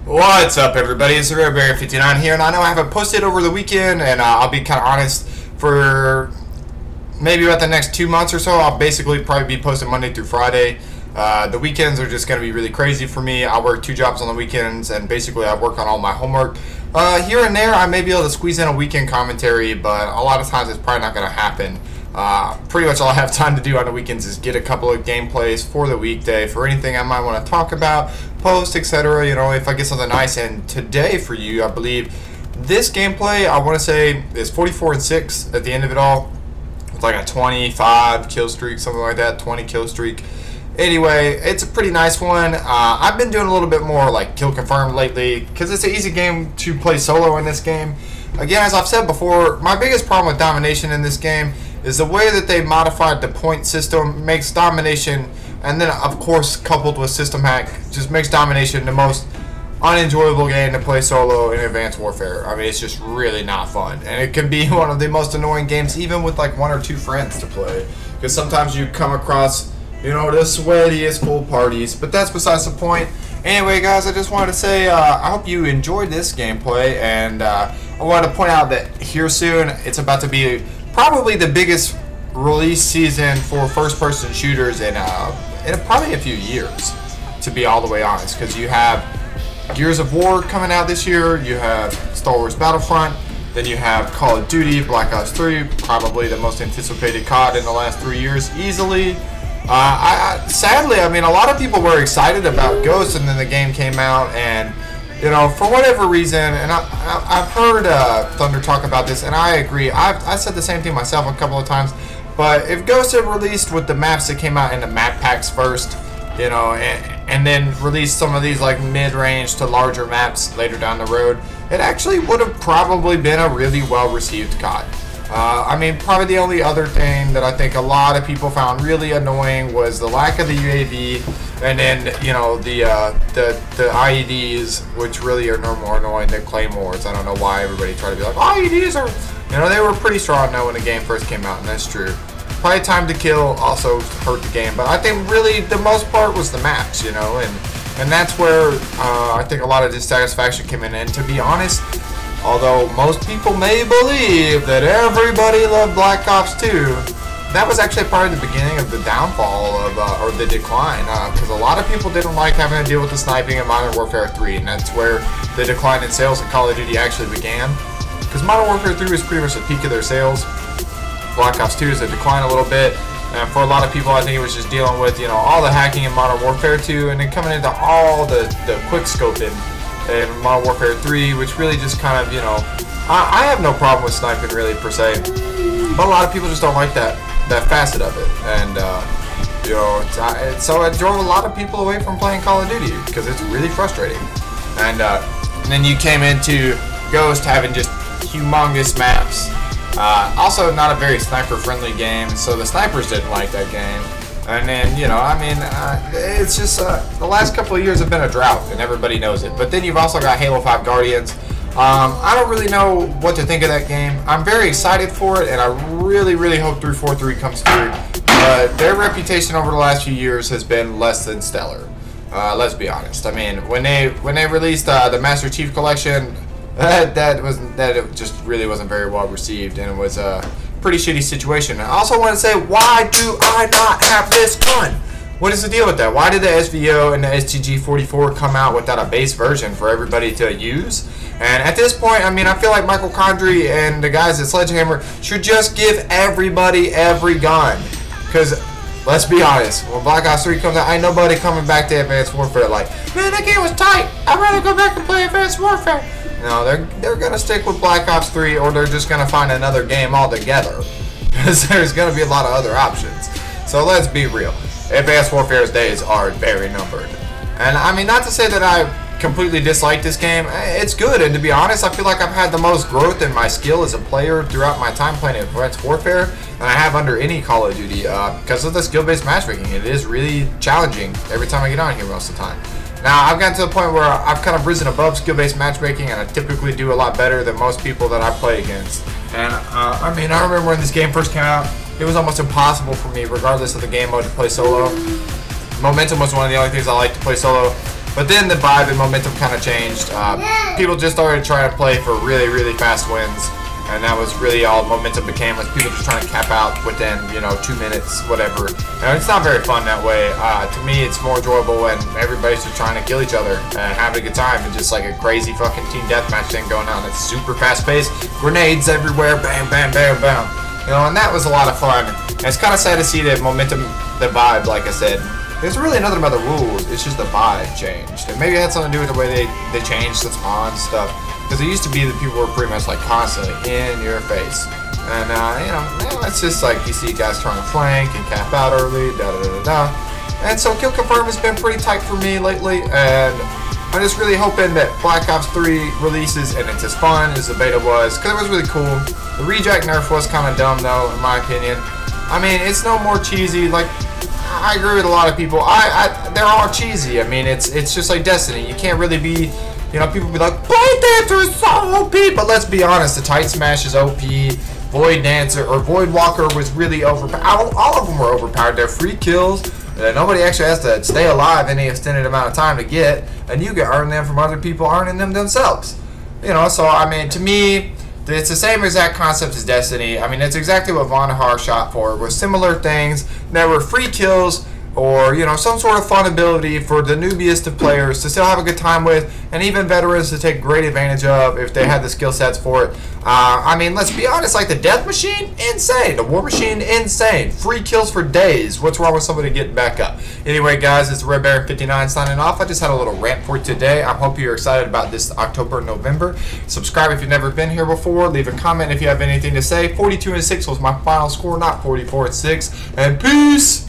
What's up, everybody? It's Bear59 here, and I know I haven't posted over the weekend, and I'll be kind of honest, for maybe about the next 2 months or so, I'll basically probably be posting Monday through Friday. The weekends are just going to be really crazy for me. I work 2 jobs on the weekends, and basically I work on all my homework. Here and there, I may be able to squeeze in a weekend commentary, but a lot of times it's probably not going to happen. Pretty much all I have time to do on the weekends is get a couple of gameplays for the weekday, for anything I might want to talk about, post, etc. You know, if I get something nice. And today for you, I believe this gameplay, I want to say, is 44-6 at the end of it all. It's like a 25 kill streak, something like that, 20 kill streak. Anyway, it's a pretty nice one. I've been doing a little bit more like kill confirmed lately because it's an easy game to play solo in this game. Again, as I've said before, my biggest problem with domination in this game is the way that they modified the point system makes domination, and then of course coupled with system hack, just makes domination the most unenjoyable game to play solo in Advanced Warfare. I mean, it's just really not fun, and it can be one of the most annoying games even with like 1 or 2 friends to play, because sometimes you come across, you know, the sweatiest full parties, but that's besides the point. Anyway, guys, I just wanted to say I hope you enjoyed this gameplay, and I wanted to point out that here soon it's about to be probably the biggest release season for first-person shooters in probably a few years, to be all the way honest, because you have Gears of War coming out this year, you have Star Wars Battlefront, then you have Call of Duty, Black Ops 3, probably the most anticipated COD in the last 3 years, easily. Sadly, I mean, a lot of people were excited about Ghost, and then the game came out, and you know, for whatever reason, and I've heard Thunder talk about this, and I agree. I said the same thing myself a couple of times. But if Ghost had released with the maps that came out in the map packs first, you know, and then released some of these like mid-range to larger maps later down the road, it actually would have probably been a really well-received COD. I mean, probably the only other thing that I think a lot of people found really annoying was the lack of the UAV, and then, you know, the IEDs, which really are no more annoying than Claymores. I don't know why everybody tried to be like, IEDs are, you know, they were pretty strong though when the game first came out, and that's true. Probably time to kill also hurt the game, but I think really the most part was the maps, you know, and that's where I think a lot of dissatisfaction came in. And to be honest, although most people may believe that everybody loved Black Ops 2, that was actually part of the beginning of the downfall of, or the decline, because a lot of people didn't like having to deal with the sniping in Modern Warfare 3, and that's where the decline in sales in Call of Duty actually began. Because Modern Warfare 3 was pretty much the peak of their sales. Black Ops 2 is a decline a little bit, and for a lot of people I think it was just dealing with, you know, all the hacking in Modern Warfare 2, and then coming into all the quick scoping in Modern Warfare 3, which really just kind of, you know, I have no problem with sniping really per se, but a lot of people just don't like that facet of it, and you know, so it drove a lot of people away from playing Call of Duty because it's really frustrating. And then you came into Ghost having just humongous maps, also not a very sniper friendly game, so the snipers didn't like that game. And then, you know, I mean, it's just the last couple of years have been a drought, and everybody knows it. But then you've also got Halo 5 Guardians. I don't really know what to think of that game. I'm very excited for it, and I really, really hope 343 comes through. But their reputation over the last few years has been less than stellar. Let's be honest. I mean, when they released the Master Chief Collection, that it just really wasn't very well received, and it was pretty shitty situation. I also want to say, why do I not have this gun? What is the deal with that? Why did the SVO and the STG-44 come out without a base version for everybody to use? And at this point, I mean, I feel like Micheal Condrey and the guys at Sledgehammer should just give everybody every gun. Because, let's be honest, when Black Ops 3 comes out, ain't nobody coming back to Advanced Warfare like, man, that game was tight. I'd rather go back and play Advanced Warfare. No, they're going to stick with Black Ops 3, or they're just going to find another game altogether. Because there's going to be a lot of other options. So let's be real. Advanced Warfare's days are very numbered. And I mean, not to say that I completely dislike this game. It's good, and to be honest, I feel like I've had the most growth in my skill as a player throughout my time playing Advanced Warfare than I have under any Call of Duty, because of the skill-based matchmaking. It is really challenging every time I get on here most of the time. Now, I've gotten to the point where I've kind of risen above skill-based matchmaking, and I typically do a lot better than most people that I play against. And I mean, I remember when this game first came out, it was almost impossible for me, regardless of the game mode, to play solo. Momentum was one of the only things I liked to play solo. But then the vibe and momentum kind of changed. People just started trying to play for really, really fast wins. And that was really all momentum became, was people just trying to cap out within, 2 minutes, whatever. And it's not very fun that way. To me, it's more enjoyable when everybody's just trying to kill each other and having a good time, and just like a crazy fucking team deathmatch thing going on. It's super fast paced, grenades everywhere, bam, bam, bam, bam. And that was a lot of fun. And it's kind of sad to see the momentum, the vibe, like I said. There's really nothing about the rules, it's just the vibe changed. And maybe it had something to do with the way they changed the spawn stuff. Because it used to be that people were pretty much like constantly in your face. And, now it's just like you see guys trying to flank and cap out early, da-da-da-da-da. And so Kill Confirm has been pretty tight for me lately, and I'm just really hoping that Black Ops 3 releases and it's as fun as the beta was, because it was really cool. The reject nerf was kind of dumb though, in my opinion. I mean, it's no more cheesy, like, I agree with a lot of people. They're all cheesy. I mean, it's just like Destiny. You can't really be... people be like, Void Dancer is so OP, but let's be honest, the Tight Smash is OP, Void Dancer, or Void Walker was really overpowered. All of them were overpowered. They're free kills that nobody actually has to stay alive any extended amount of time to get, and you can earn them from other people earning them themselves. So, I mean, to me, it's the same exact concept as Destiny. I mean, it's exactly what Vonahar shot for, with similar things. There were free kills, or some sort of fun ability for the newbiest of players to still have a good time with, and even veterans to take great advantage of if they had the skill sets for it. I mean, let's be honest, like the Death Machine, insane. The War Machine, insane. Free kills for days. What's wrong with somebody getting back up? Anyway, guys, it's Red Baron 59 signing off. I just had a little rant for you today. I hope you're excited about this October and November. Subscribe if you've never been here before. Leave a comment if you have anything to say. 42-6 was my final score, not 44-6. And peace!